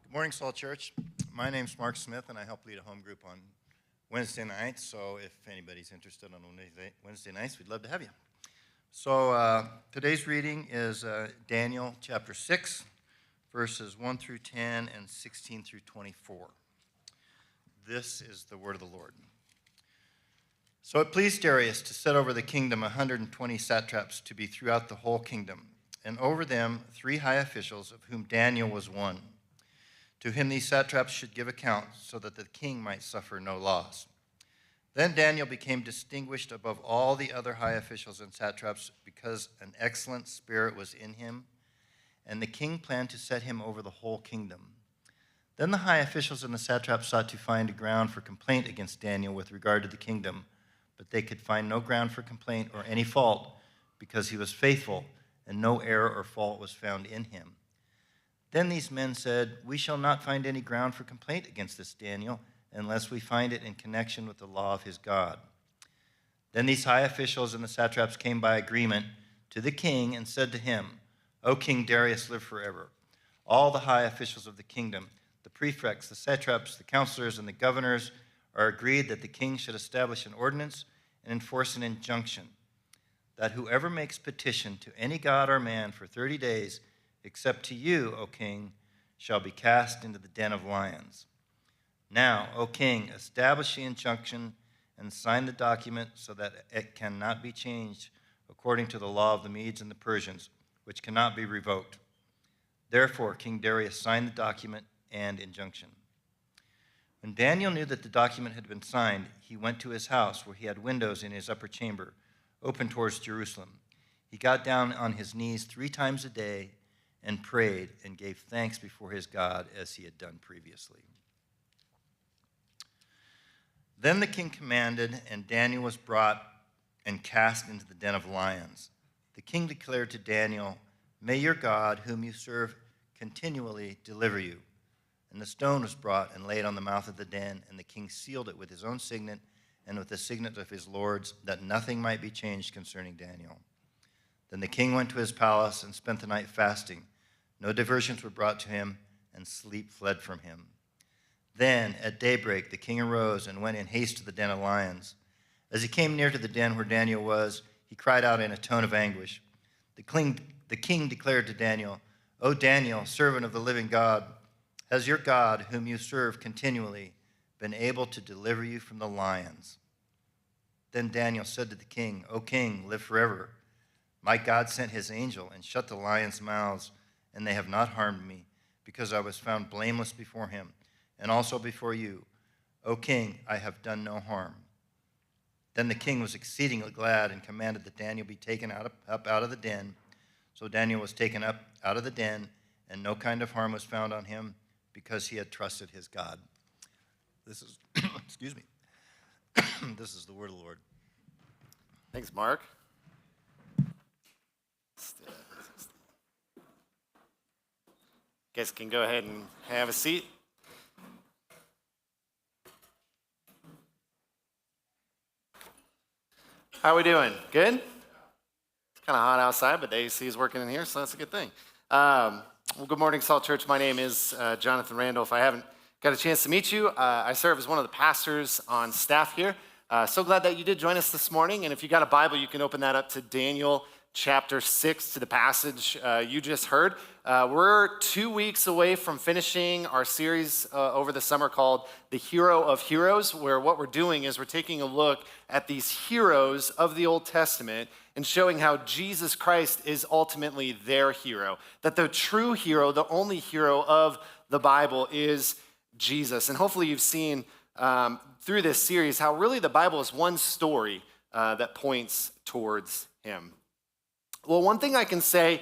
Good morning, Salt Church. My name's Mark Smith, and I help lead a home group on Wednesday nights. So if anybody's interested on Wednesday nights, we'd love to have you. So today's reading is Daniel chapter 6, verses 1 through 10 and 16 through 24. This is the word of the Lord. So it pleased Darius to set over the kingdom 120 satraps to be throughout the whole kingdom, and over them 3 high officials, of whom Daniel was one. To him these satraps should give account, so that the king might suffer no loss. Then Daniel became distinguished above all the other high officials and satraps, because an excellent spirit was in him, and the king planned to set him over the whole kingdom. Then the high officials and the satraps sought to find a ground for complaint against Daniel with regard to the kingdom, but they could find no ground for complaint or any fault, because he was faithful, and no error or fault was found in him. Then these men said, "We shall not find any ground for complaint against this Daniel, unless we find it in connection with the law of his God." Then these high officials and the satraps came by agreement to the king and said to him, "O King Darius, live forever. All the high officials of the kingdom, the prefects, the satraps, the counselors, and the governors are agreed that the king should establish an ordinance and enforce an injunction, that whoever makes petition to any god or man for 30 days, except to you, O king, shall be cast into the den of lions. Now, O king, establish the injunction and sign the document so that it cannot be changed according to the law of the Medes and the Persians, which cannot be revoked." Therefore, King Darius signed the document and injunction. When Daniel knew that the document had been signed, he went to his house, where he had windows in his upper chamber, open towards Jerusalem. He got down on his knees 3 times a day and prayed and gave thanks before his God, as he had done previously. Then the king commanded, and Daniel was brought and cast into the den of lions. The king declared to Daniel, "May your God, whom you serve, continually deliver you." And the stone was brought and laid on the mouth of the den, and the king sealed it with his own signet and with the signet of his lords, that nothing might be changed concerning Daniel. Then the king went to his palace and spent the night fasting. No diversions were brought to him, and sleep fled from him. Then at daybreak the king arose and went in haste to the den of lions. As he came near to the den where Daniel was, he cried out in a tone of anguish. The king declared to Daniel, "O Daniel, servant of the living God, has your God, whom you serve continually, been able to deliver you from the lions?" Then Daniel said to the king, "O king, live forever. My God sent his angel and shut the lions' mouths, and they have not harmed me, because I was found blameless before him, and also before you. O king, I have done no harm." Then the king was exceedingly glad and commanded that Daniel be taken up out of the den. So Daniel was taken up out of the den, and no kind of harm was found on him, because he had trusted his God. This is, excuse me, this is the word of the Lord. Thanks, Mark. You guys can go ahead and have a seat. How are we doing? Good? It's kind of hot outside, but the AC is working in here, so that's a good thing. Well, good morning, Salt Church. My name is Jonathan Randall. If I haven't got a chance to meet you, I serve as one of the pastors on staff here. So glad that you did join us this morning. And if you got a Bible, you can open that up to Daniel chapter 6, to the passage you just heard. We're 2 weeks away from finishing our series over the summer called The Hero of Heroes, where what we're doing is we're taking a look at these heroes of the Old Testament and showing how Jesus Christ is ultimately their hero, that the true hero, the only hero of the Bible is Jesus. And hopefully you've seen through this series how really the Bible is one story that points towards him. Well, one thing I can say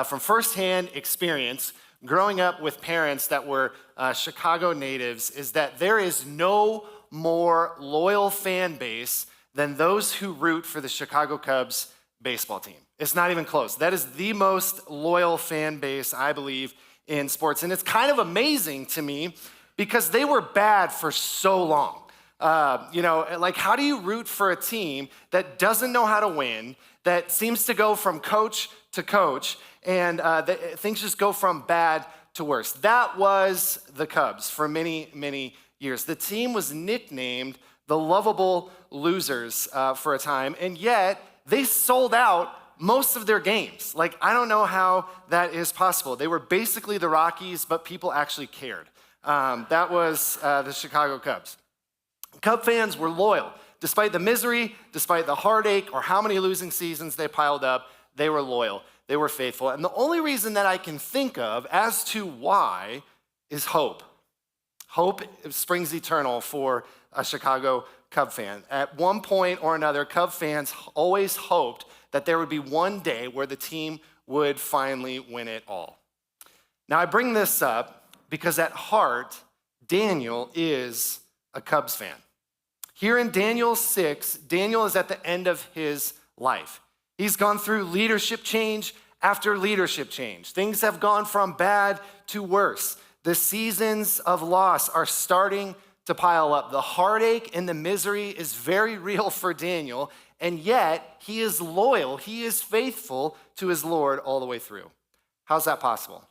from firsthand experience, growing up with parents that were Chicago natives, is that there is no more loyal fan base than those who root for the Chicago Cubs baseball team. It's not even close. That is the most loyal fan base, I believe, in sports. And it's kind of amazing to me because they were bad for so long. Like, how do you root for a team that doesn't know how to win, that seems to go from coach to coach, and things just go from bad to worse. That was the Cubs for many, many years. The team was nicknamed the lovable losers for a time, and yet they sold out most of their games. Like, I don't know how that is possible. They were basically the Rockies, but people actually cared. That was the Chicago Cubs. Cub fans were loyal. Despite the misery, despite the heartache, or how many losing seasons they piled up, they were loyal. They were faithful. And the only reason that I can think of as to why is hope. Hope springs eternal for a Chicago Cub fan. At one point or another, Cub fans always hoped that there would be one day where the team would finally win it all. Now, I bring this up because at heart, Daniel is a Cubs fan. Here in Daniel 6, Daniel is at the end of his life. He's gone through leadership change after leadership change. Things have gone from bad to worse. The seasons of loss are starting to pile up. The heartache and the misery is very real for Daniel, and yet he is loyal. He is faithful to his Lord all the way through. How's that possible?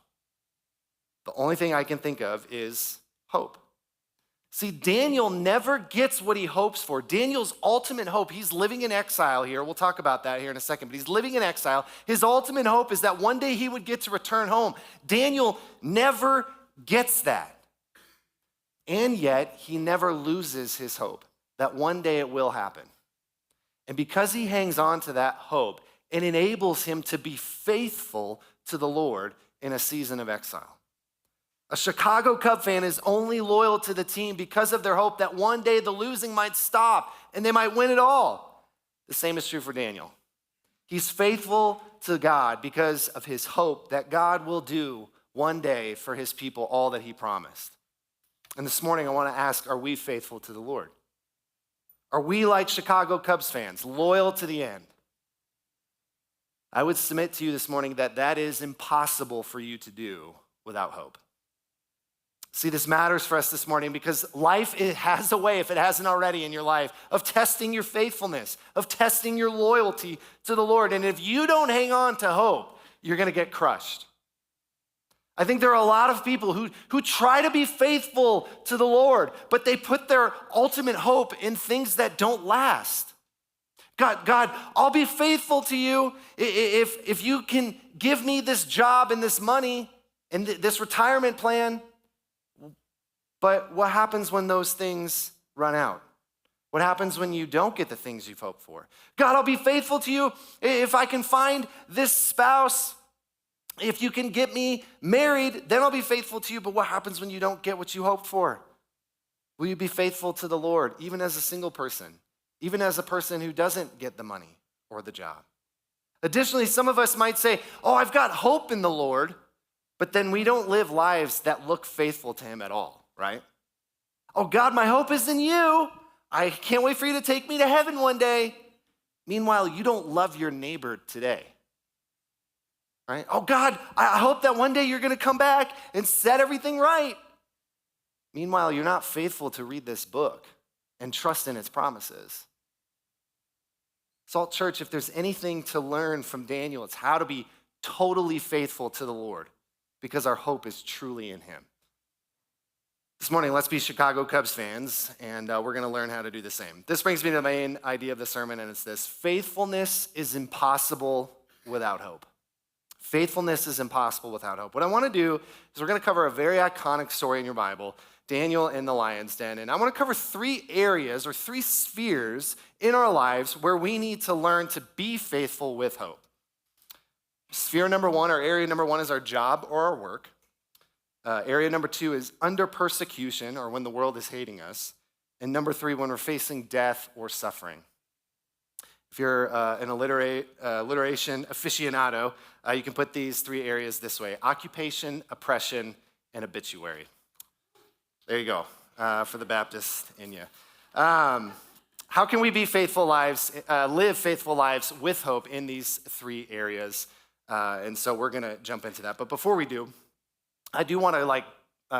The only thing I can think of is hope. See, Daniel never gets what he hopes for. Daniel's ultimate hope, he's living in exile here. We'll talk about that here in a second, but he's living in exile. His ultimate hope is that one day he would get to return home. Daniel never gets that. And yet, he never loses his hope that one day it will happen. And because he hangs on to that hope, it enables him to be faithful to the Lord in a season of exile. A Chicago Cub fan is only loyal to the team because of their hope that one day the losing might stop and they might win it all. The same is true for Daniel. He's faithful to God because of his hope that God will do one day for his people all that he promised. And this morning I want to ask, are we faithful to the Lord? Are we like Chicago Cubs fans, loyal to the end? I would submit to you this morning that that is impossible for you to do without hope. See, this matters for us this morning because life, it has a way, if it hasn't already in your life, of testing your faithfulness, of testing your loyalty to the Lord. And if you don't hang on to hope, you're going to get crushed. I think there are a lot of people who try to be faithful to the Lord, but they put their ultimate hope in things that don't last. God, I'll be faithful to you if you can give me this job and this money and this retirement plan. But what happens when those things run out? What happens when you don't get the things you've hoped for? God, I'll be faithful to you if I can find this spouse. If you can get me married, then I'll be faithful to you. But what happens when you don't get what you hoped for? Will you be faithful to the Lord, even as a single person, even as a person who doesn't get the money or the job? Additionally, some of us might say, oh, I've got hope in the Lord, but then we don't live lives that look faithful to him at all, right? Oh, God, my hope is in you. I can't wait for you to take me to heaven one day. Meanwhile, you don't love your neighbor today. Right? Oh, God, I hope that one day you're going to come back and set everything right. Meanwhile, you're not faithful to read this book and trust in its promises. Salt Church, if there's anything to learn from Daniel, it's how to be totally faithful to the Lord because our hope is truly in him. This morning, let's be Chicago Cubs fans, and we're going to learn how to do the same. This brings me to the main idea of the sermon, and it's this: faithfulness is impossible without hope. Faithfulness is impossible without hope. What I want to do is we're going to cover a very iconic story in your Bible, Daniel in the lion's den. And I want to cover 3 areas or 3 spheres in our lives where we need to learn to be faithful with hope. Sphere number 1, or area number 1, is our job or our work. Area number 2 is under persecution, or when the world is hating us. And number 3, when we're facing death or suffering. If you're an alliteration aficionado, you can put these 3 areas this way: occupation, oppression, and obituary. There you go, for the Baptist in you. How can we be faithful lives, live faithful lives with hope in these 3 areas? And so we're going to jump into that. But before we do, I do want to,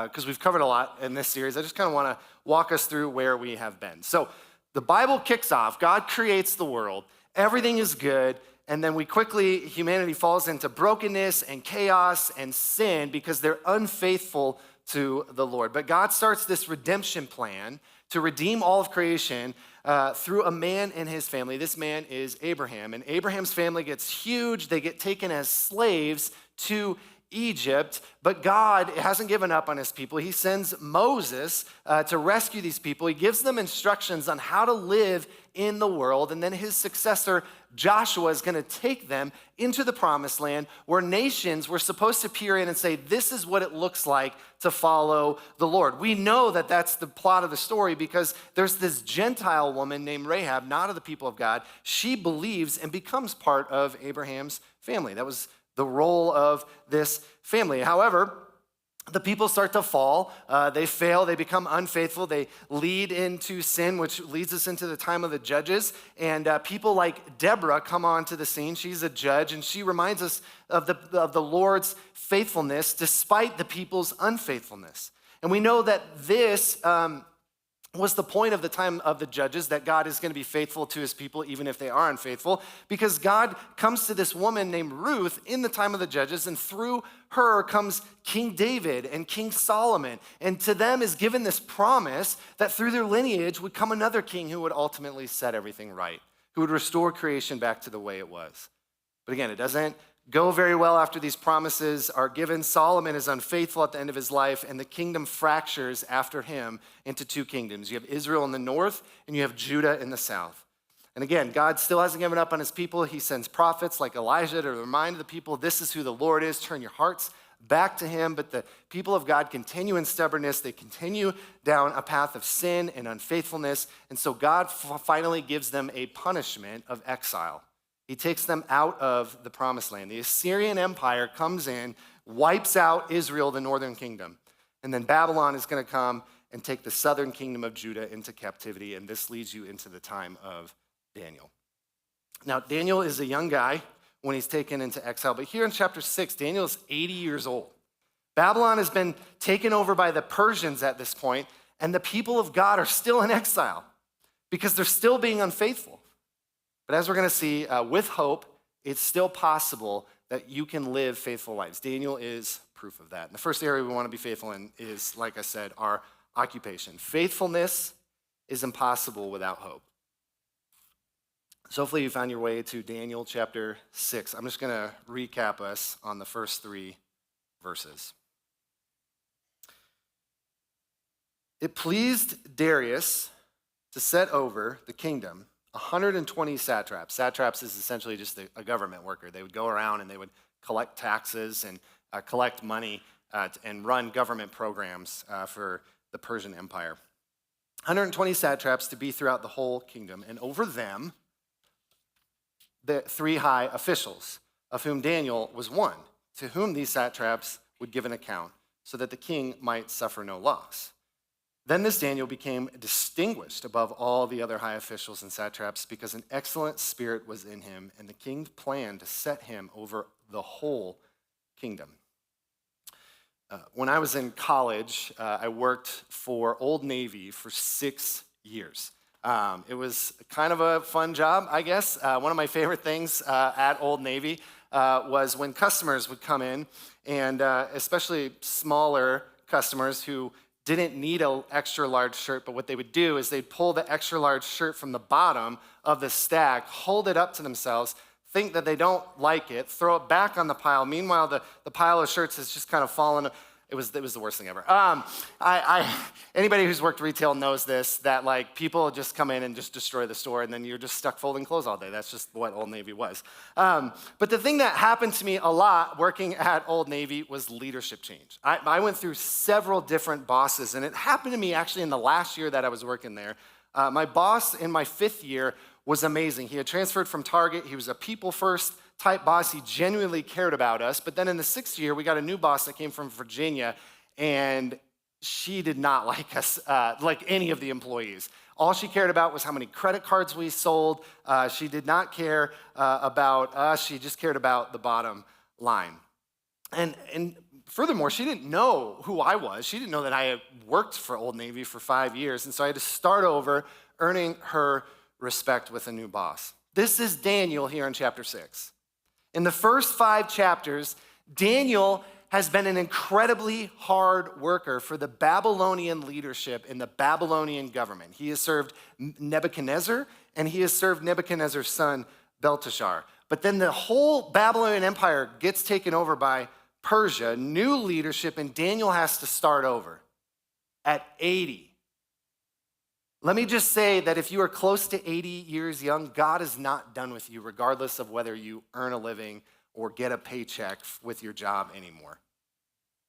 because we've covered a lot in this series, I just kind of want to walk us through where we have been. So the Bible kicks off. God creates the world. Everything is good. And then humanity falls into brokenness and chaos and sin because they're unfaithful to the Lord. But God starts this redemption plan to redeem all of creation through a man and his family. This man is Abraham. And Abraham's family gets huge. They get taken as slaves to Egypt, but God hasn't given up on his people. He sends Moses to rescue these people. He gives them instructions on how to live in the world, and then his successor, Joshua, is going to take them into the promised land where nations were supposed to peer in and say, this is what it looks like to follow the Lord. We know that that's the plot of the story because there's this Gentile woman named Rahab, not of the people of God. She believes and becomes part of Abraham's family. That was the role of this family. However, the people start to fall. They fail. They become unfaithful. They lead into sin, which leads us into the time of the judges. And people like Deborah come onto the scene. She's a judge, and she reminds us of the Lord's faithfulness despite the people's unfaithfulness. And we know that this was the point of the time of the judges, that God is going to be faithful to his people even if they are unfaithful, because God comes to this woman named Ruth in the time of the judges, and through her comes King David and King Solomon, and to them is given this promise that through their lineage would come another king who would ultimately set everything right, who would restore creation back to the way it was. But again, it doesn't go very well after these promises are given. Solomon is unfaithful at the end of his life, and the kingdom fractures after him into two kingdoms. You have Israel in the north, and you have Judah in the south. And again, God still hasn't given up on his people. He sends prophets like Elijah to remind the people, this is who the Lord is. Turn your hearts back to him. But the people of God continue in stubbornness. They continue down a path of sin and unfaithfulness. And so God finally gives them a punishment of exile. He takes them out of the promised land. The Assyrian Empire comes in, wipes out Israel, the northern kingdom. And then Babylon is going to come and take the southern kingdom of Judah into captivity. And this leads you into the time of Daniel. Now, Daniel is a young guy when he's taken into exile. But here in chapter 6, Daniel is 80 years old. Babylon has been taken over by the Persians at this point, and the people of God are still in exile because they're still being unfaithful. But as we're going to see, with hope, it's still possible that you can live faithful lives. Daniel is proof of that. And the first area we want to be faithful in is, like I said, our occupation. Faithfulness is impossible without hope. So hopefully you found your way to Daniel chapter 6. I'm just going to recap us on the first 3 verses. It pleased Darius to set over the kingdom 120 satraps. Satraps is essentially just a government worker. They would go around and they would collect taxes and collect money and run government programs for the Persian Empire. 120 satraps to be throughout the whole kingdom, and over them, the 3 high officials, of whom Daniel was one, to whom these satraps would give an account, so that the king might suffer no loss. Then this Daniel became distinguished above all the other high officials and satraps because an excellent spirit was in him, and the king planned to set him over the whole kingdom. When I was in college, I worked for Old Navy for 6 years. It was kind of a fun job, I guess. One of my favorite things at Old Navy was when customers would come in, and especially smaller customers who didn't need an extra large shirt, but what they would do is they'd pull the extra large shirt from the bottom of the stack, hold it up to themselves, think that they don't like it, throw it back on the pile. Meanwhile, the pile of shirts has just kind of fallen. It was the worst thing ever. Anybody who's worked retail knows this, that like people just come in and just destroy the store, and then you're just stuck folding clothes all day. That's just what Old Navy was. But the thing that happened to me a lot working at Old Navy was leadership change. I went through several different bosses, and it happened to me actually in the last year that I was working there. My boss in my 5th year was amazing. He had transferred from Target. He was a people first type boss. He genuinely cared about us. But then in the 6th year, we got a new boss that came from Virginia, and she did not like us, like any of the employees. All she cared about was how many credit cards we sold. She did not care about us. She just cared about the bottom line. And furthermore, she didn't know who I was. She didn't know that I had worked for Old Navy for 5 years. And so I had to start over earning her respect with a new boss. This is Daniel here in chapter 6. In the first 5 chapters, Daniel has been an incredibly hard worker for the Babylonian leadership in the Babylonian government. He has served Nebuchadnezzar, and he has served Nebuchadnezzar's son, Belteshazzar. But then the whole Babylonian Empire gets taken over by Persia, new leadership, and Daniel has to start over at 80. Let me just say that if you are close to 80 years young, God is not done with you, regardless of whether you earn a living or get a paycheck with your job anymore.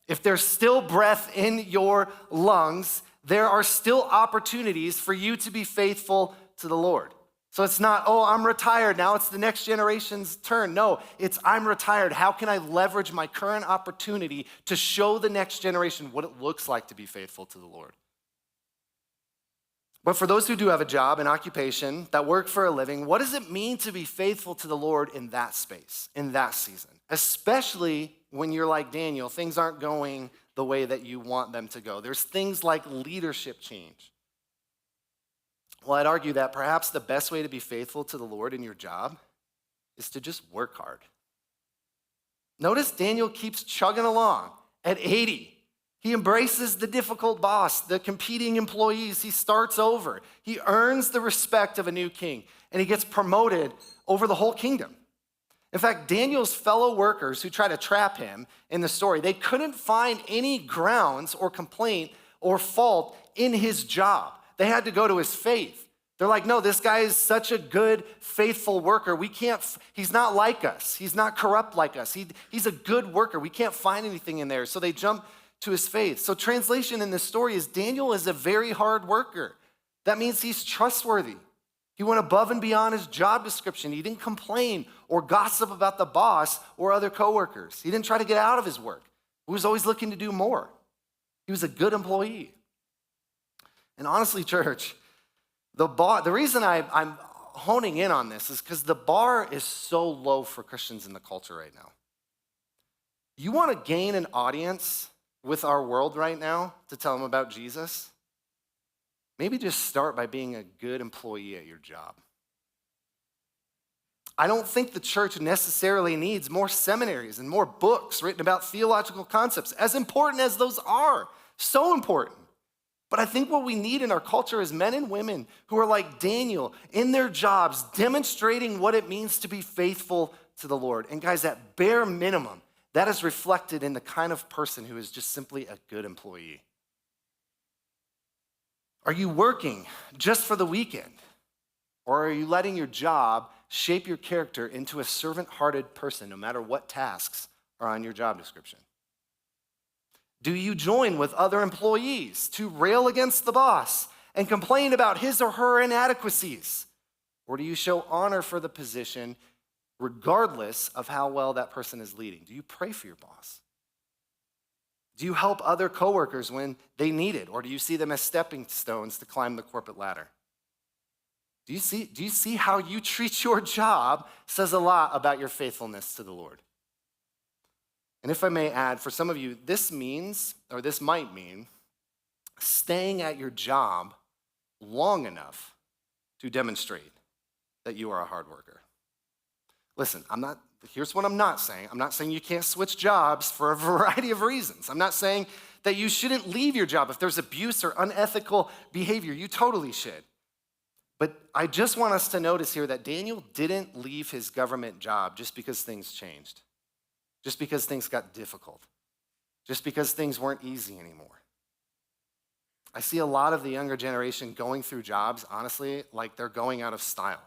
If there's still breath in your lungs, there are still opportunities for you to be faithful to the Lord. So it's not, oh, I'm retired, now it's the next generation's turn. No, it's I'm retired. How can I leverage my current opportunity to show the next generation what it looks like to be faithful to the Lord? But for those who do have a job, an occupation, that work for a living, what does it mean to be faithful to the Lord in that space, in that season? Especially when you're like Daniel, things aren't going the way that you want them to go. There's things like leadership change. Well, I'd argue that perhaps the best way to be faithful to the Lord in your job is to just work hard. Notice Daniel keeps chugging along at 80. He embraces the difficult boss, the competing employees. He starts over. He earns the respect of a new king, and he gets promoted over the whole kingdom. In fact, Daniel's fellow workers who try to trap him in the story, they couldn't find any grounds or complaint or fault in his job. They had to go to his faith. They're like, no, this guy is such a good, faithful worker. He's not like us. He's not corrupt like us. He's a good worker. We can't find anything in there. So they jump to his faith. So translation in this story is Daniel is a very hard worker. That means he's trustworthy. He went above and beyond his job description. He didn't complain or gossip about the boss or other coworkers. He didn't try to get out of his work. He was always looking to do more. He was a good employee. And honestly, church, the reason I'm honing in on this is because the bar is so low for Christians in the culture right now. You want to gain an audience with our world right now to tell them about Jesus? Maybe just start by being a good employee at your job. I don't think the church necessarily needs more seminaries and more books written about theological concepts, as important as those are, so important. But I think what we need in our culture is men and women who are like Daniel in their jobs, demonstrating what it means to be faithful to the Lord. And guys, at bare minimum, that is reflected in the kind of person who is just simply a good employee. Are you working just for the weekend? Or are you letting your job shape your character into a servant-hearted person, no matter what tasks are on your job description? Do you join with other employees to rail against the boss and complain about his or her inadequacies? Or do you show honor for the position regardless of how well that person is leading? Do you pray for your boss? Do you help other coworkers when they need it? Or do you see them as stepping stones to climb the corporate ladder? Do you see how you treat your job says a lot about your faithfulness to the Lord? And if I may add, for some of you, this might mean staying at your job long enough to demonstrate that you are a hard worker. Listen, here's what I'm not saying. I'm not saying you can't switch jobs for a variety of reasons. I'm not saying that you shouldn't leave your job if there's abuse or unethical behavior. You totally should. But I just want us to notice here that Daniel didn't leave his government job just because things changed. Just because things got difficult, just because things weren't easy anymore. I see a lot of the younger generation going through jobs, honestly, like they're going out of style.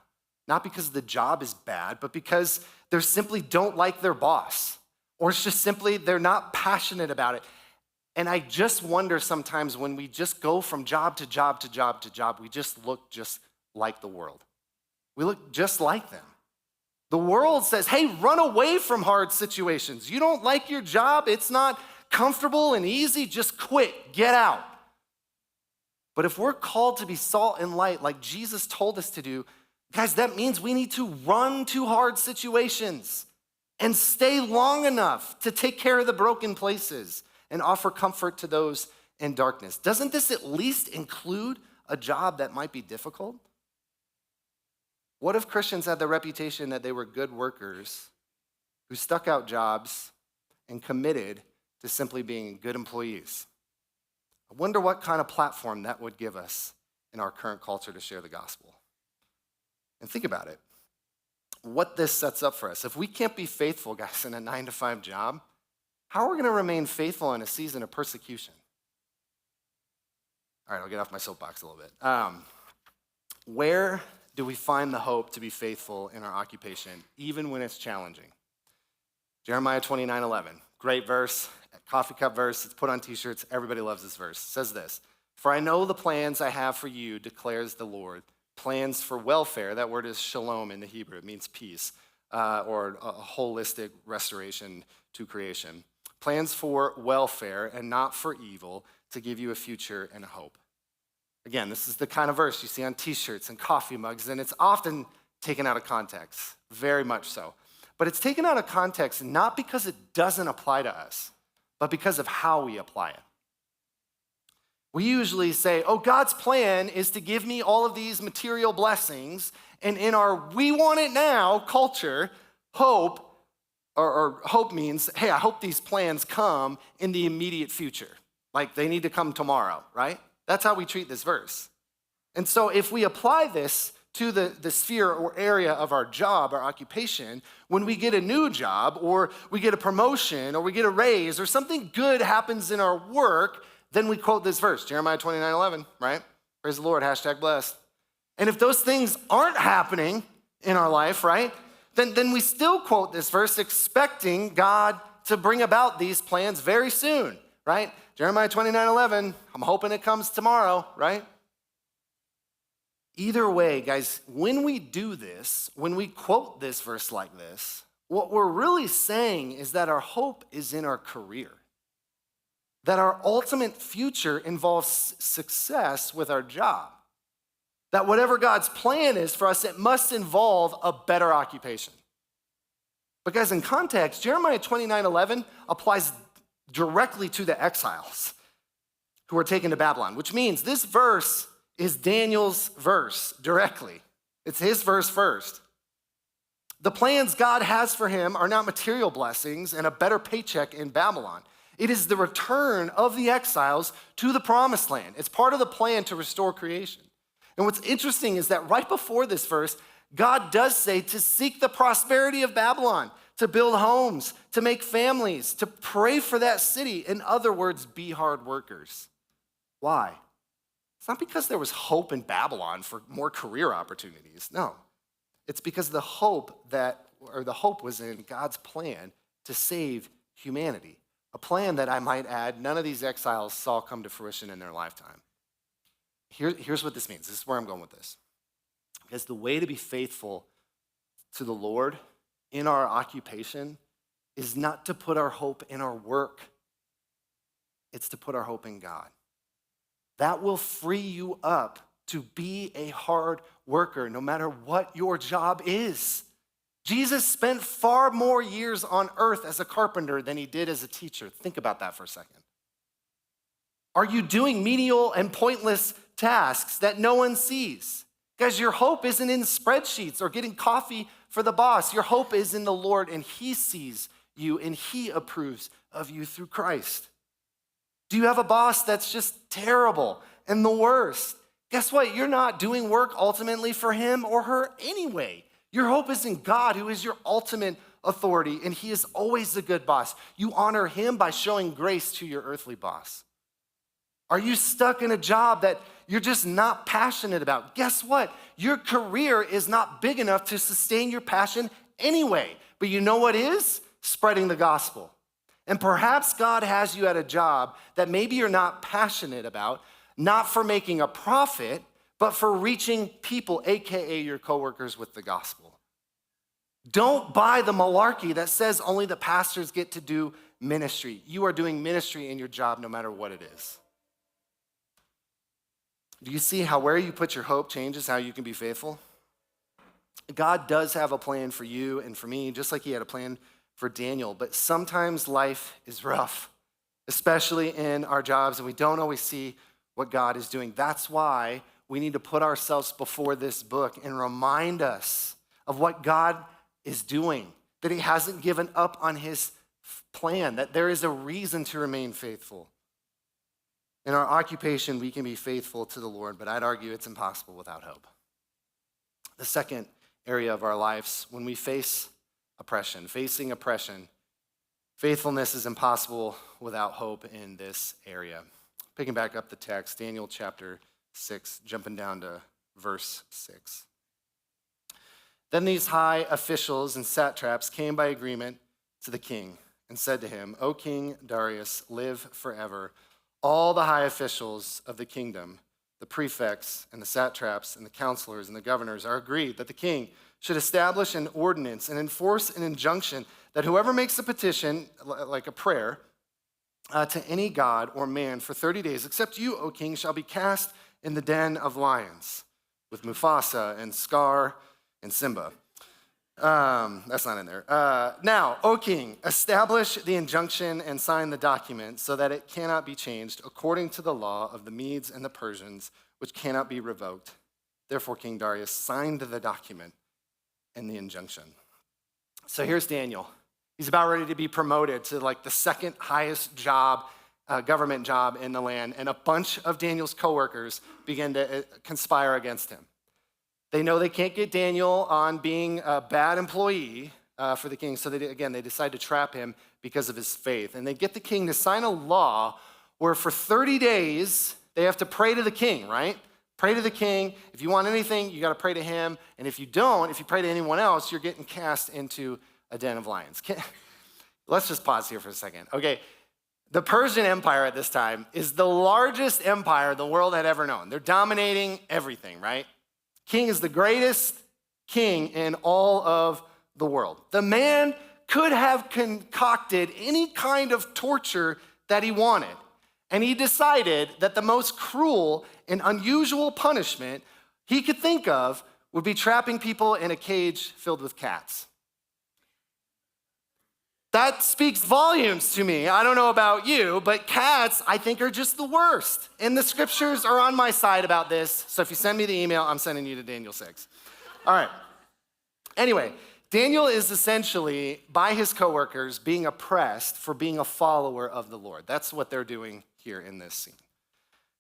Not because the job is bad, but because they simply don't like their boss, or it's just simply they're not passionate about it. And I just wonder sometimes when we just go from job to job to job to job, we just look just like the world. We look just like them. The world says, hey, run away from hard situations. You don't like your job, it's not comfortable and easy, just quit, get out. But if we're called to be salt and light like Jesus told us to do, guys, that means we need to run to hard situations and stay long enough to take care of the broken places and offer comfort to those in darkness. Doesn't this at least include a job that might be difficult? What if Christians had the reputation that they were good workers who stuck out jobs and committed to simply being good employees? I wonder what kind of platform that would give us in our current culture to share the gospel. And think about it. What this sets up for us. If we can't be faithful, guys, in a 9-to-5 job, how are we going to remain faithful in a season of persecution? All right, I'll get off my soapbox a little bit. Where do we find the hope to be faithful in our occupation, even when it's challenging? Jeremiah 29:11, great verse, coffee cup verse. It's put on t-shirts. Everybody loves this verse. It says this, "For I know the plans I have for you, declares the Lord, plans for welfare." That word is shalom in the Hebrew. It means peace, or a holistic restoration to creation. Plans for welfare and not for evil, to give you a future and a hope. Again, this is the kind of verse you see on t-shirts and coffee mugs, and it's often taken out of context, very much so. But it's taken out of context not because it doesn't apply to us, but because of how we apply it. We usually say, oh, God's plan is to give me all of these material blessings, and in our we want it now culture, hope, or hope means, hey, I hope these plans come in the immediate future. Like they need to come tomorrow, right? That's how we treat this verse. And so if we apply this to the sphere or area of our job, our occupation, when we get a new job or we get a promotion or we get a raise or something good happens in our work, then we quote this verse, Jeremiah 29:11, right? Praise the Lord, #blessed. And if those things aren't happening in our life, right, then we still quote this verse expecting God to bring about these plans very soon, right? Jeremiah 29:11, I'm hoping it comes tomorrow, right? Either way, guys, when we do this, when we quote this verse like this, what we're really saying is that our hope is in our career, that our ultimate future involves success with our job, that whatever God's plan is for us, it must involve a better occupation. But guys, in context, Jeremiah 29:11 applies directly to the exiles who were taken to Babylon, which means this verse is Daniel's verse directly. It's his verse first. The plans God has for him are not material blessings and a better paycheck in Babylon. It is the return of the exiles to the promised land. It's part of the plan to restore creation. And what's interesting is that right before this verse, God does say to seek the prosperity of Babylon, to build homes, to make families, to pray for that city. In other words, be hard workers. Why? It's not because there was hope in Babylon for more career opportunities. No, it's because the hope was in God's plan to save humanity. A plan that, I might add, none of these exiles saw come to fruition in their lifetime. Here's what this means. This is where I'm going with this. Because the way to be faithful to the Lord in our occupation is not to put our hope in our work. It's to put our hope in God. That will free you up to be a hard worker no matter what your job is. Jesus spent far more years on earth as a carpenter than he did as a teacher. Think about that for a second. Are you doing menial and pointless tasks that no one sees? Guys, your hope isn't in spreadsheets or getting coffee for the boss. Your hope is in the Lord, and he sees you and he approves of you through Christ. Do you have a boss that's just terrible and the worst? Guess what? You're not doing work ultimately for him or her anyway. Your hope is in God, who is your ultimate authority, and he is always a good boss. You honor him by showing grace to your earthly boss. Are you stuck in a job that you're just not passionate about? Guess what? Your career is not big enough to sustain your passion anyway. But you know what is? Spreading the gospel. And perhaps God has you at a job that maybe you're not passionate about, not for making a profit, but for reaching people, AKA your coworkers, with the gospel. Don't buy the malarkey that says only the pastors get to do ministry. You are doing ministry in your job no matter what it is. Do you see how where you put your hope changes how you can be faithful? God does have a plan for you and for me, just like he had a plan for Daniel, but sometimes life is rough, especially in our jobs, and we don't always see what God is doing. That's why we need to put ourselves before this book and remind us of what God is doing, that he hasn't given up on his plan, that there is a reason to remain faithful. In our occupation, we can be faithful to the Lord, but I'd argue it's impossible without hope. The second area of our lives, when we facing oppression, faithfulness is impossible without hope in this area. Picking back up the text, Daniel chapter 6, jumping down to verse 6. Then these high officials and satraps came by agreement to the king and said to him, O King Darius, live forever. All the high officials of the kingdom, the prefects and the satraps and the counselors and the governors are agreed that the king should establish an ordinance and enforce an injunction that whoever makes a petition, like a prayer, to any god or man for 30 days, except you, O king, shall be cast in the den of lions with Mufasa and Scar and Simba. That's not in there. Now, O king, establish the injunction and sign the document so that it cannot be changed according to the law of the Medes and the Persians, which cannot be revoked. Therefore, King Darius signed the document and the injunction. So here's Daniel. He's about ready to be promoted to like the second highest job, government job in the land, and a bunch of Daniel's coworkers begin to conspire against him. They know they can't get Daniel on being a bad employee for the king, so they decide to trap him because of his faith. And they get the king to sign a law where for 30 days, they have to pray to the king, right? Pray to the king. If you want anything, you got to pray to him. And if you don't, if you pray to anyone else, you're getting cast into a den of lions. Let's just pause here for a second. Okay, the Persian Empire at this time is the largest empire the world had ever known. They're dominating everything, right? King is the greatest king in all of the world. The man could have concocted any kind of torture that he wanted. And he decided that the most cruel and unusual punishment he could think of would be trapping people in a cage filled with cats. That speaks volumes to me. I don't know about you, but cats, I think, are just the worst. And the scriptures are on my side about this. So if you send me the email, I'm sending you to Daniel 6. All right. Anyway, Daniel is essentially, by his coworkers, being oppressed for being a follower of the Lord. That's what they're doing here in this scene.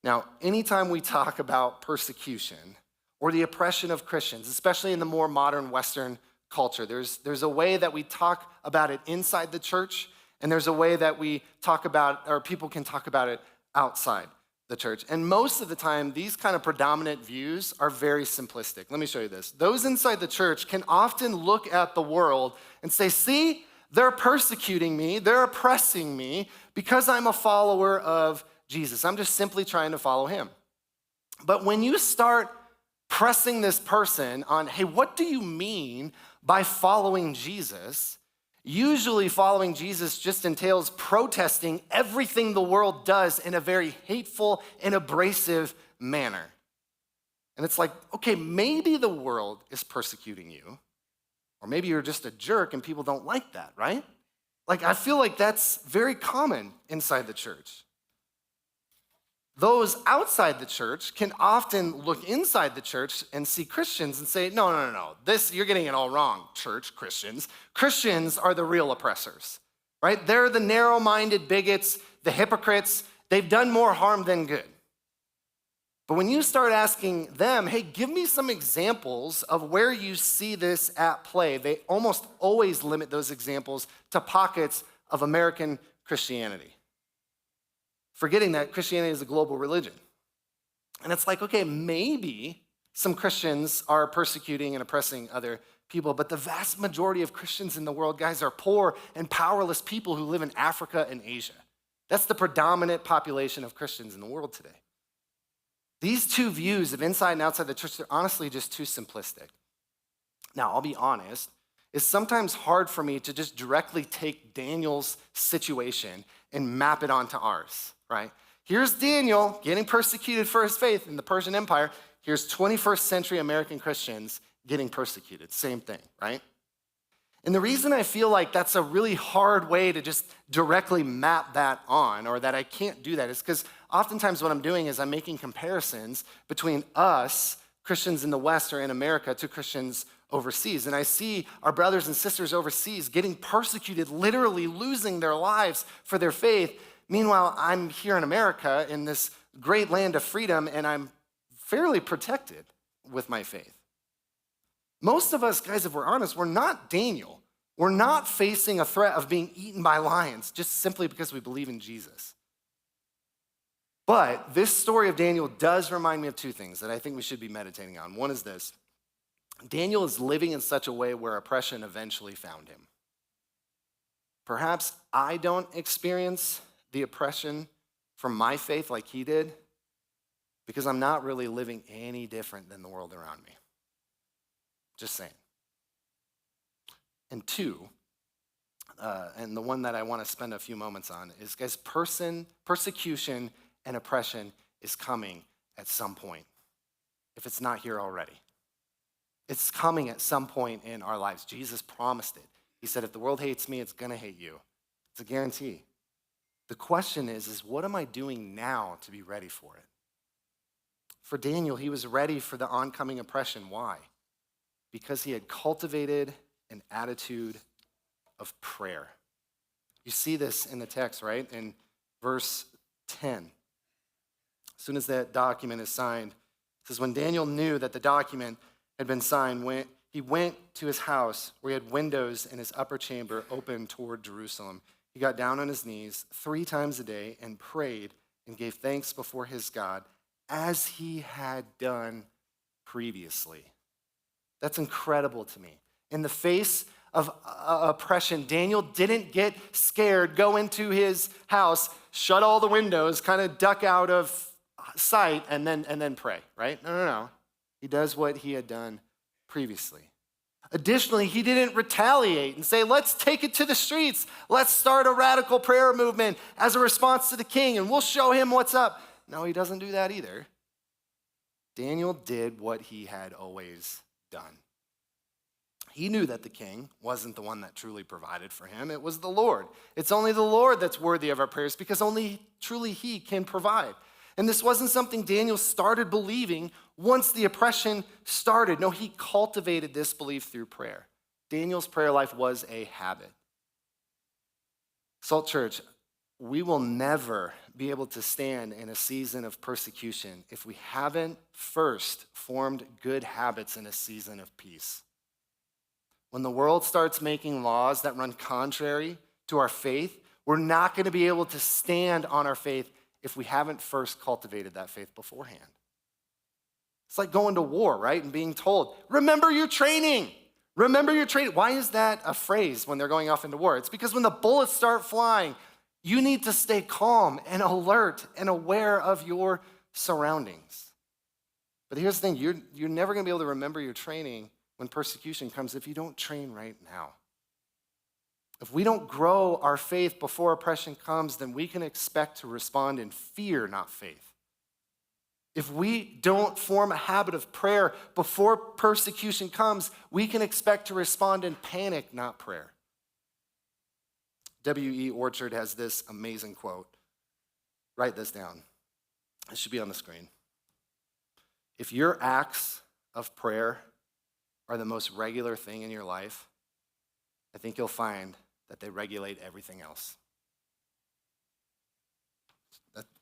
Now, anytime we talk about persecution or the oppression of Christians, especially in the more modern Western culture, there's a way that we talk about it inside the church, and there's a way that we talk about, or people can talk about it outside the church. And most of the time, these kind of predominant views are very simplistic. Let me show you this. Those inside the church can often look at the world and say, see, they're persecuting me, they're oppressing me because I'm a follower of Jesus. I'm just simply trying to follow him. But when you start pressing this person on, hey, what do you mean by following Jesus? Usually following Jesus just entails protesting everything the world does in a very hateful and abrasive manner. And it's like, okay, maybe the world is persecuting you, or maybe you're just a jerk and people don't like that, right? Like, I feel like that's very common inside the church. Those outside the church can often look inside the church and see Christians and say, no, this, you're getting it all wrong, church, Christians. Christians are the real oppressors, right? They're the narrow-minded bigots, the hypocrites. They've done more harm than good. But when you start asking them, hey, give me some examples of where you see this at play, they almost always limit those examples to pockets of American Christianity, forgetting that Christianity is a global religion. And it's like, okay, maybe some Christians are persecuting and oppressing other people, but the vast majority of Christians in the world, guys, are poor and powerless people who live in Africa and Asia. That's the predominant population of Christians in the world today. These two views of inside and outside the church are honestly just too simplistic. Now, I'll be honest, it's sometimes hard for me to just directly take Daniel's situation and map it onto ours, right? Here's Daniel getting persecuted for his faith in the Persian Empire. Here's 21st century American Christians getting persecuted. Same thing, right? And the reason I feel like that's a really hard way to just directly map that on, or that I can't do that, is because oftentimes what I'm doing is I'm making comparisons between us, Christians in the West or in America, to Christians overseas. And I see our brothers and sisters overseas getting persecuted, literally losing their lives for their faith. Meanwhile, I'm here in America in this great land of freedom, and I'm fairly protected with my faith. Most of us, guys, if we're honest, we're not Daniel. We're not facing a threat of being eaten by lions just simply because we believe in Jesus. But this story of Daniel does remind me of two things that I think we should be meditating on. One is this: Daniel is living in such a way where oppression eventually found him. Perhaps I don't experience the oppression from my faith like he did, because I'm not really living any different than the world around me. Just saying. And two, and the one that I want to spend a few moments on is, guys, persecution and oppression is coming at some point, if it's not here already. It's coming at some point in our lives. Jesus promised it. He said, if the world hates me, it's going to hate you. It's a guarantee. The question is what am I doing now to be ready for it? For Daniel, he was ready for the oncoming oppression. Why? Because he had cultivated an attitude of prayer. You see this in the text, right? In verse 10. As soon as that document is signed, it says, when Daniel knew that the document had been signed, he went to his house where he had windows in his upper chamber open toward Jerusalem. He got down on his knees 3 times a day and prayed and gave thanks before his God as he had done previously. That's incredible to me. In the face of oppression, Daniel didn't get scared, go into his house, shut all the windows, kind of duck out of sight, and then pray, right? No. He does what he had done previously. Additionally, he didn't retaliate and say, let's take it to the streets. Let's start a radical prayer movement as a response to the king, and we'll show him what's up. No, he doesn't do that either. Daniel did what he had always done. He knew that the king wasn't the one that truly provided for him. It was the Lord. It's only the Lord that's worthy of our prayers, because only truly he can provide. And this wasn't something Daniel started believing once the oppression started. No, he cultivated this belief through prayer. Daniel's prayer life was a habit. Salt Church, we will never be able to stand in a season of persecution if we haven't first formed good habits in a season of peace. When the world starts making laws that run contrary to our faith, we're not going to be able to stand on our faith if we haven't first cultivated that faith beforehand. It's like going to war, right? And being told, remember your training. Remember your training. Why is that a phrase when they're going off into war? It's because when the bullets start flying, you need to stay calm and alert and aware of your surroundings. But here's the thing, you're never going to be able to remember your training when persecution comes if you don't train right now. If we don't grow our faith before oppression comes, then we can expect to respond in fear, not faith. If we don't form a habit of prayer before persecution comes, we can expect to respond in panic, not prayer. W.E. Orchard has this amazing quote. Write this down. It should be on the screen. If your acts of prayer are the most regular thing in your life, I think you'll find that they regulate everything else.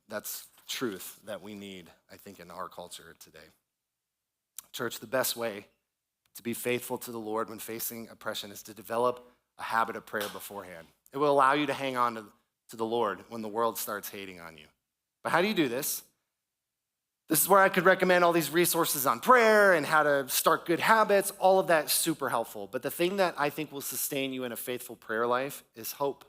That's truth that we need, I think, in our culture today. Church, the best way to be faithful to the Lord when facing oppression is to develop a habit of prayer beforehand. It will allow you to hang on to the Lord when the world starts hating on you. But how do you do this? This is where I could recommend all these resources on prayer and how to start good habits. All of that is super helpful. But the thing that I think will sustain you in a faithful prayer life is hope.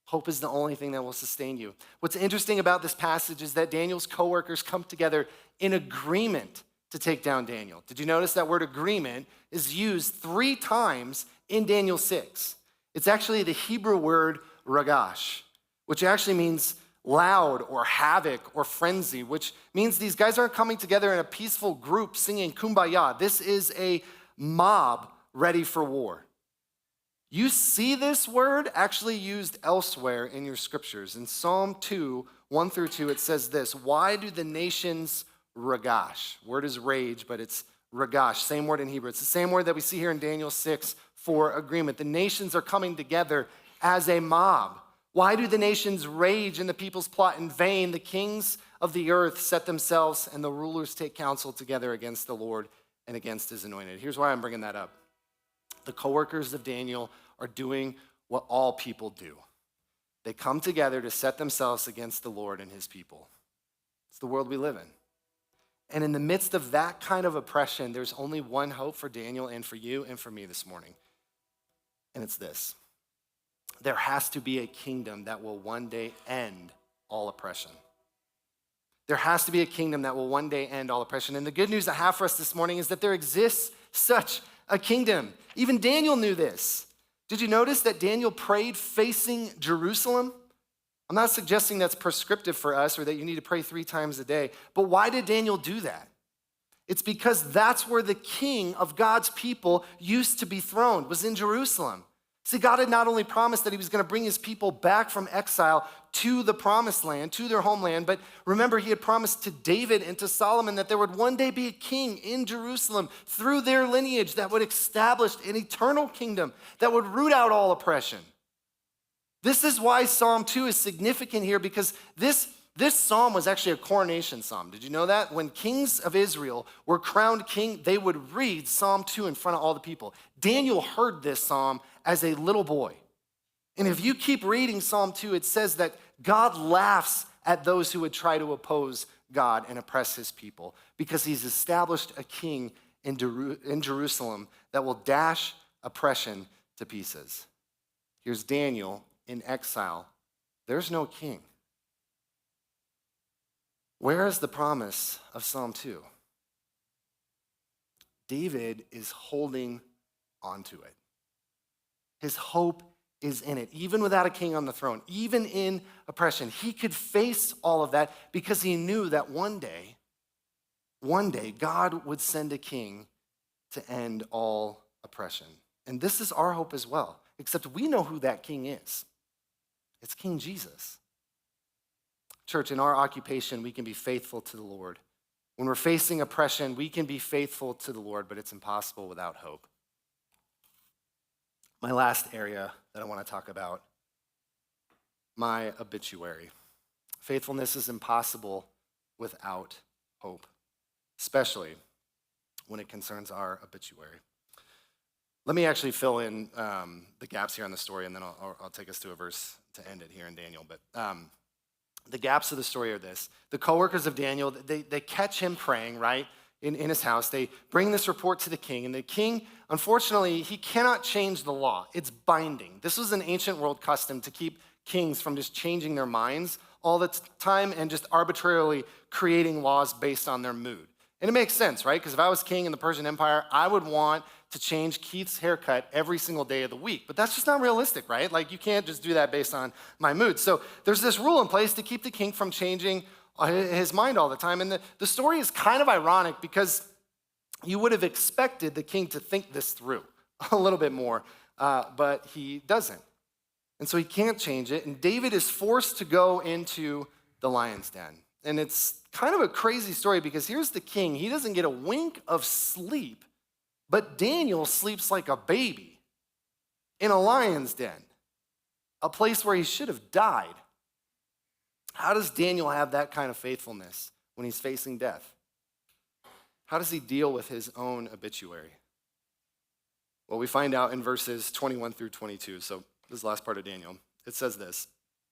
Hope is the only thing that will sustain you. What's interesting about this passage is that Daniel's coworkers come together in agreement to take down Daniel. Did you notice that word agreement is used 3 times in Daniel 6? It's actually the Hebrew word ragash, which actually means loud or havoc or frenzy, which means these guys aren't coming together in a peaceful group singing kumbaya. This is a mob ready for war. You see this word actually used elsewhere in your scriptures. In Psalm 2, 1 through 2, it says this: why do the nations ragash? Word is rage, but it's ragash, same word in Hebrew. It's the same word that we see here in Daniel 6 for agreement. The nations are coming together as a mob. Why do the nations rage and the peoples plot in vain? The kings of the earth set themselves and the rulers take counsel together against the Lord and against his anointed. Here's why I'm bringing that up. The coworkers of Daniel are doing what all people do. They come together to set themselves against the Lord and his people. It's the world we live in. And in the midst of that kind of oppression, there's only one hope for Daniel and for you and for me this morning. And it's this: there has to be a kingdom that will one day end all oppression. There has to be a kingdom that will one day end all oppression. And the good news I have for us this morning is that there exists such a kingdom. Even Daniel knew this. Did you notice that Daniel prayed facing Jerusalem? I'm not suggesting that's prescriptive for us or that you need to pray 3 times a day, but why did Daniel do that? It's because that's where the king of God's people used to be throned, was in Jerusalem. See, God had not only promised that he was going to bring his people back from exile to the promised land, to their homeland, but remember, he had promised to David and to Solomon that there would one day be a king in Jerusalem through their lineage that would establish an eternal kingdom that would root out all oppression. This is why Psalm 2 is significant here, because this psalm was actually a coronation psalm. Did you know that? When kings of Israel were crowned king, they would read Psalm 2 in front of all the people. Daniel heard this psalm as a little boy. And if you keep reading Psalm 2, it says that God laughs at those who would try to oppose God and oppress his people, because he's established a king in Jerusalem that will dash oppression to pieces. Here's Daniel in exile. There's no king. Where is the promise of Psalm 2? David is holding onto it. His hope is in it. Even without a king on the throne, even in oppression, he could face all of that because he knew that one day, God would send a king to end all oppression. And this is our hope as well, except we know who that king is. It's King Jesus. Church, in our occupation, we can be faithful to the Lord. When we're facing oppression, we can be faithful to the Lord, but it's impossible without hope. My last area that I want to talk about, my obituary. Faithfulness is impossible without hope, especially when it concerns our obituary. Let me actually fill in the gaps here on the story, and then I'll take us to a verse to end it here in Daniel. But the gaps of the story are this. The coworkers of Daniel, they catch him praying, right, in his house. They bring this report to the king, and the king, unfortunately, he cannot change the law. It's binding. This was an ancient world custom to keep kings from just changing their minds all the time and just arbitrarily creating laws based on their mood. And it makes sense, right? Because if I was king in the Persian Empire, I would want to change Keith's haircut every single day of the week. But that's just not realistic, right? Like, you can't just do that based on my mood. So there's this rule in place to keep the king from changing his mind all the time. And the story is kind of ironic because you would have expected the king to think this through a little bit more, but he doesn't. And so he can't change it. And David is forced to go into the lion's den. And it's kind of a crazy story because here's the king. He doesn't get a wink of sleep, but Daniel sleeps like a baby in a lion's den, a place where he should have died. How does Daniel have that kind of faithfulness when he's facing death? How does he deal with his own obituary? Well, we find out in verses 21 through 22. So this is the last part of Daniel. It says this.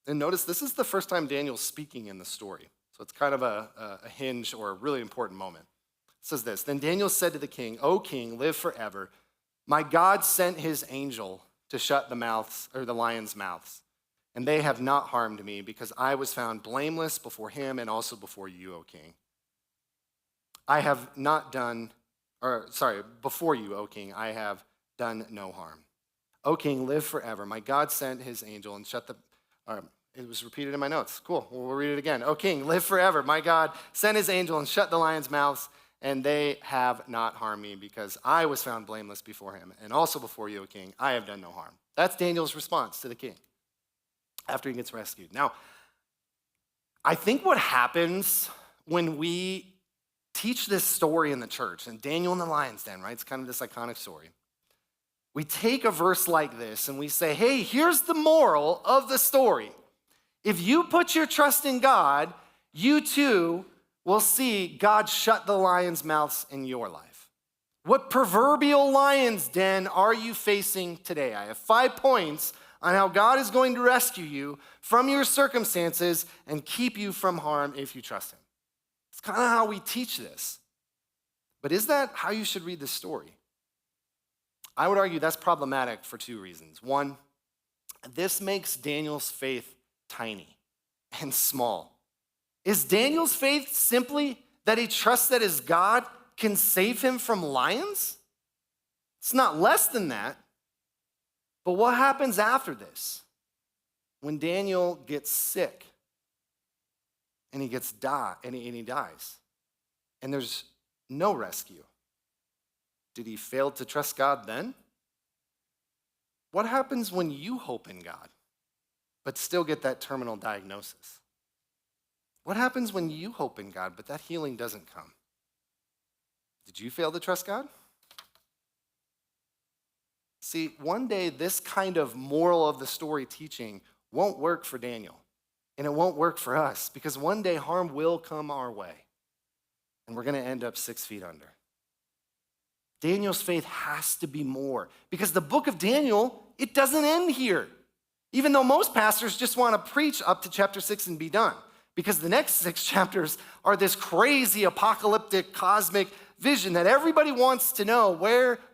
And notice this is the first time Daniel's speaking in the story. So it's kind of a hinge or a really important moment. It says this. Then Daniel said to the king, "O king, live forever. My God sent his angel to shut the lions' mouths. And they have not harmed me because I was found blameless before him and also before you, O king. Before you, O king, I have done no harm. O king, live forever. My God sent his angel and it was repeated in my notes. Cool, we'll read it again. O king, live forever. My God sent his angel and shut the lions' mouths and they have not harmed me because I was found blameless before him, and also before you, O king, I have done no harm. That's Daniel's response to the king after he gets rescued. Now, I think what happens when we teach this story in the church, and Daniel in the lion's den, right? It's kind of this iconic story. We take a verse like this and we say, hey, here's the moral of the story. If you put your trust in God, you too will see God shut the lions' mouths in your life. What proverbial lion's den are you facing today? I have 5 points on how God is going to rescue you from your circumstances and keep you from harm if you trust him. It's kind of how we teach this. But is that how you should read this story? I would argue that's problematic for 2 reasons. One, this makes Daniel's faith tiny and small. Is Daniel's faith simply that he trusts that his God can save him from lions? It's not less than that. But what happens after this? When Daniel gets sick and he dies, and there's no rescue. Did he fail to trust God then? What happens when you hope in God, but still get that terminal diagnosis? What happens when you hope in God, but that healing doesn't come? Did you fail to trust God? See, one day this kind of moral of the story teaching won't work for Daniel, and it won't work for us, because one day harm will come our way, and we're going to end up 6 feet under. Daniel's faith has to be more, because the book of Daniel, it doesn't end here. Even though most pastors just want to preach up to chapter 6 and be done, because the next 6 chapters are this crazy apocalyptic cosmic vision that everybody wants to know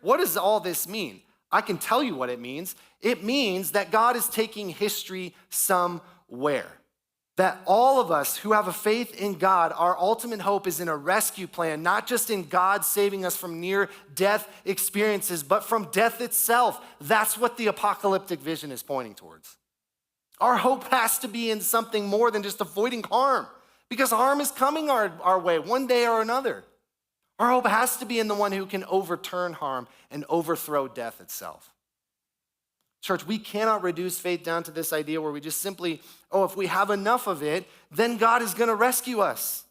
what does all this mean? I can tell you what it means. It means that God is taking history somewhere. That all of us who have a faith in God, our ultimate hope is in a rescue plan, not just in God saving us from near-death experiences, but from death itself. That's what the apocalyptic vision is pointing towards. Our hope has to be in something more than just avoiding harm, because harm is coming our way one day or another. Our hope has to be in the one who can overturn harm and overthrow death itself. Church, we cannot reduce faith down to this idea where we just simply, if we have enough of it, then God is going to rescue us.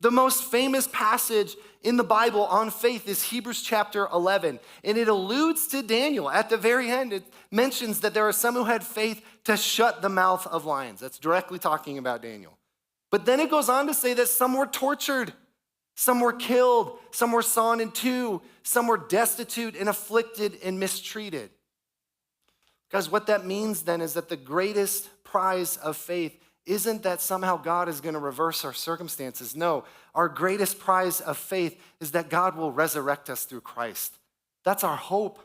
The most famous passage in the Bible on faith is Hebrews chapter 11, and it alludes to Daniel. At the very end, it mentions that there are some who had faith to shut the mouth of lions. That's directly talking about Daniel. But then it goes on to say that some were tortured, some were killed, some were sawn in two, some were destitute and afflicted and mistreated. Guys, what that means then is that the greatest prize of faith isn't that somehow God is going to reverse our circumstances. No, our greatest prize of faith is that God will resurrect us through Christ. That's our hope.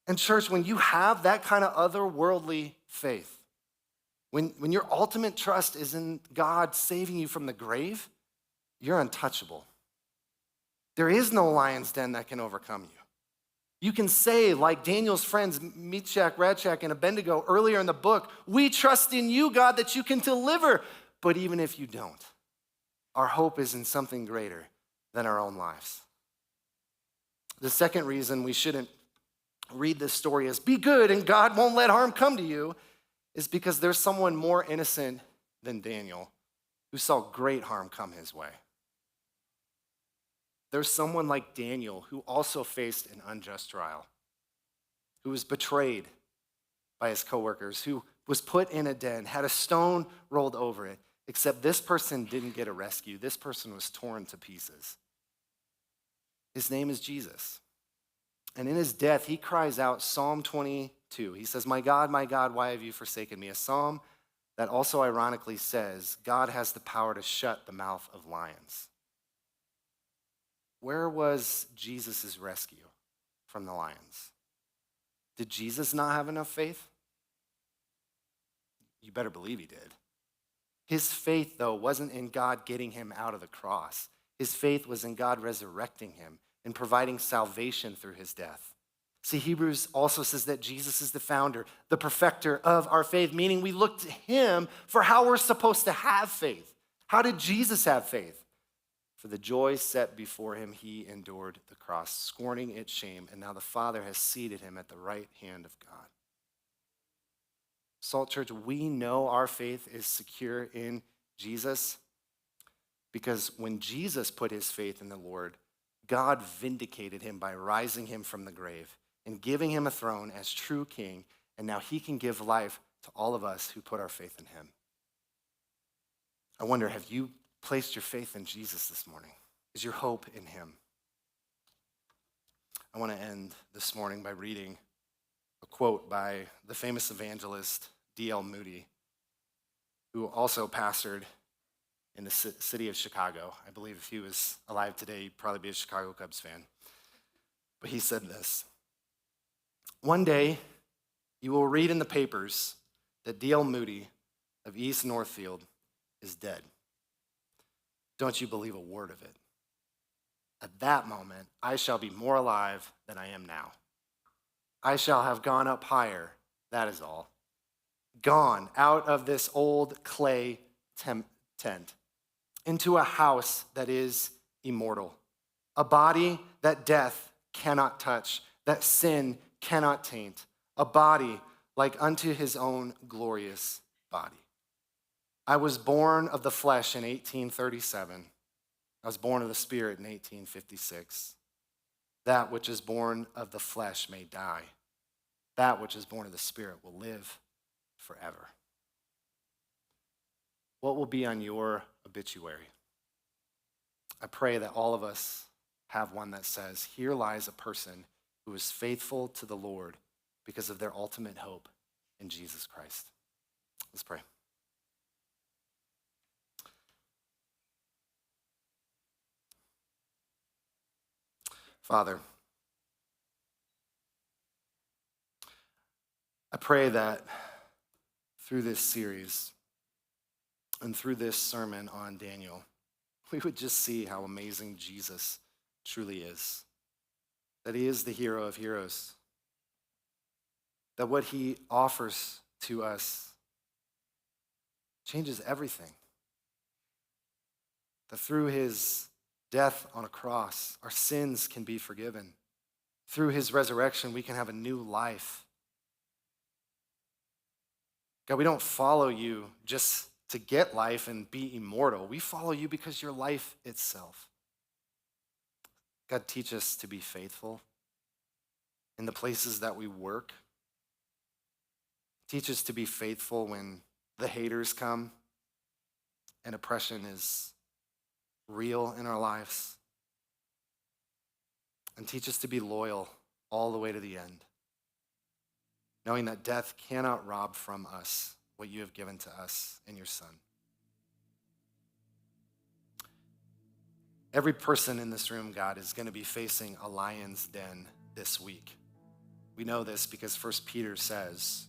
And church, when you have that kind of otherworldly faith, when your ultimate trust is in God saving you from the grave, you're untouchable. There is no lion's den that can overcome you. You can say, like Daniel's friends, Meshach, Shadrach, and Abednego earlier in the book, we trust in you, God, that you can deliver. But even if you don't, our hope is in something greater than our own lives. The second reason we shouldn't read this story as be good and God won't let harm come to you is because there's someone more innocent than Daniel who saw great harm come his way. There's someone like Daniel who also faced an unjust trial, who was betrayed by his coworkers, who was put in a den, had a stone rolled over it, except this person didn't get a rescue. This person was torn to pieces. His name is Jesus. And in his death, he cries out Psalm 22. He says, my God, why have you forsaken me? A psalm that also ironically says, God has the power to shut the mouth of lions. Where was Jesus' rescue from the lions? Did Jesus not have enough faith? You better believe he did. His faith, though, wasn't in God getting him out of the cross. His faith was in God resurrecting him and providing salvation through his death. See, Hebrews also says that Jesus is the founder, the perfecter of our faith, meaning we look to him for how we're supposed to have faith. How did Jesus have faith? For the joy set before him, he endured the cross, scorning its shame, and now the Father has seated him at the right hand of God. Salt Church, we know our faith is secure in Jesus because when Jesus put his faith in the Lord, God vindicated him by rising him from the grave and giving him a throne as true king, and now he can give life to all of us who put our faith in him. I wonder, have you placed your faith in Jesus this morning? Is your hope in him? I want to end this morning by reading a quote by the famous evangelist D.L. Moody, who also pastored in the city of Chicago. I believe if he was alive today, he'd probably be a Chicago Cubs fan. But he said this: "One day, you will read in the papers that D.L. Moody of East Northfield is dead. Don't you believe a word of it. At that moment, I shall be more alive than I am now. I shall have gone up higher, that is all. Gone out of this old clay tent into a house that is immortal, a body that death cannot touch, that sin cannot taint, a body like unto his own glorious body. I was born of the flesh in 1837. I was born of the Spirit in 1856. That which is born of the flesh may die. That which is born of the Spirit will live forever." What will be on your obituary? I pray that all of us have one that says, "Here lies a person who is faithful to the Lord because of their ultimate hope in Jesus Christ." Let's pray. Father, I pray that through this series and through this sermon on Daniel, we would just see how amazing Jesus truly is, that he is the hero of heroes, that what he offers to us changes everything, that through his death on a cross, our sins can be forgiven. Through his resurrection, we can have a new life. God, we don't follow you just to get life and be immortal. We follow you because you're life itself. God, teach us to be faithful in the places that we work. Teach us to be faithful when the haters come and oppression is real in our lives. And teach us to be loyal all the way to the end, knowing that death cannot rob from us what you have given to us in your Son. Every person in this room, God, is going to be facing a lion's den this week. We know this because 1 Peter says,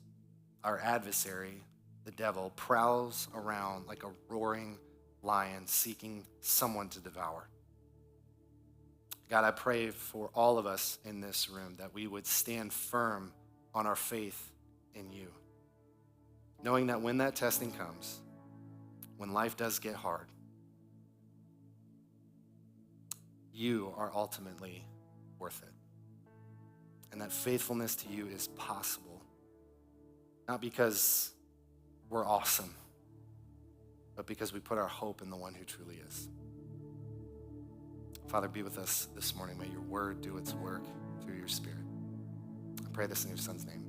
our adversary, the devil, prowls around like a roaring lion seeking someone to devour. God, I pray for all of us in this room that we would stand firm on our faith in you, knowing that when that testing comes, when life does get hard, you are ultimately worth it. And that faithfulness to you is possible, not because we're awesome, but because we put our hope in the one who truly is. Father, be with us this morning. May your word do its work through your Spirit. I pray this in your Son's name.